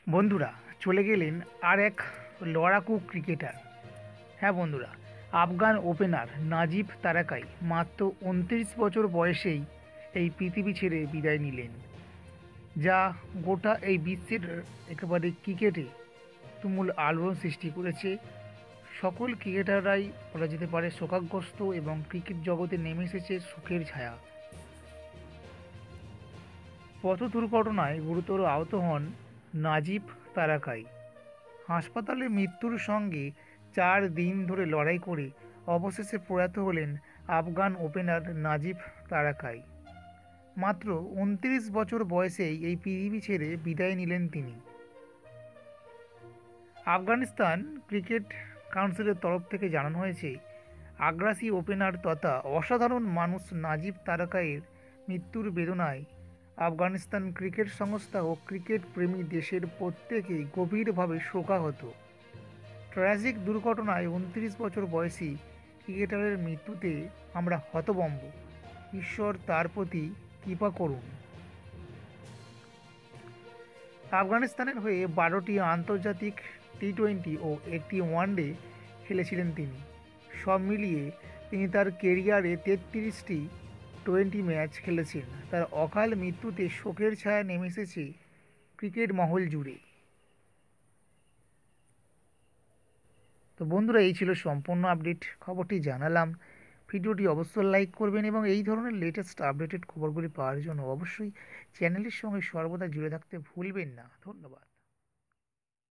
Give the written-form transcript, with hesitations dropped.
বন্ধুরা, চলে গেলেন আর এক লড়াকু ক্রিকেটার। হ্যাঁ বন্ধুরা, আফগান ওপেনার নাজিব তারাকাই মাত্র 29 বছর বয়সেই এই পৃথিবী ছেড়ে বিদায় নিলেন, যা গোটা এই বিশ্বের একেবারে ক্রিকেটে তুমুল আলোড়ন সৃষ্টি করেছে। সকল ক্রিকেটাররাই বলা যেতে পারে শোকাগ্রস্ত এবং ক্রিকেট জগতে নেমে এসেছে সুখের ছায়া। পথ দুর্ঘটনায় গুরুতর আহত হন নাজিব তারাকাই। হাসপাতালে মৃত্যুর সঙ্গে 4 দিন ধরে লড়াই করে অবশেষে প্রয়াত হলেন আফগান ওপেনার নাজিব তারাকাই। মাত্র 29 বছর বয়সেই এই পৃথিবী ছেড়ে বিদায় নিলেন তিনি। আফগানিস্তান ক্রিকেট কাউন্সিলের তরফ থেকে জানানো হয়েছে, আগ্রাসী ওপেনার তথা অসাধারণ মানুষ নাজিব তারাকাইয়ের মৃত্যুর বেদনায় আফগানিস্তান ক্রিকেট সংস্থা ও ক্রিকেট প্রেমী দেশের প্রত্যেকেই গভীরভাবে শোকাহত। ট্র্যাজিক দুর্ঘটনায় 29 বছর বয়সী ক্রিকেটারের মৃত্যুতে আমরা হতভম্ব। ঈশ্বর তার প্রতি কৃপা করুন। আফগানিস্তানের হয়ে 12টি আন্তর্জাতিক টি-20 ও একটি ওয়ানডে খেলেছিলেন তিনি। সব মিলিয়ে তিনি তার কেরিয়ারে 33টি টোয়েন্টি ম্যাচ খেলেছেন। তার অকাল মৃত্যুতে শোকের ছায়া নেমে এসেছে ক্রিকেট মহল জুড়ে। তো বন্ধুরা, এই ছিল সম্পূর্ণ আপডেট। খবরটি জানালাম। ভিডিওটি অবশ্যই লাইক করবেন এবং এই ধরনের লেটেস্ট আপডেটেড খবরগুলি পাওয়ার জন্য অবশ্যই চ্যানেলের সঙ্গে সর্বদা জুড়ে থাকতে ভুলবেন না। ধন্যবাদ।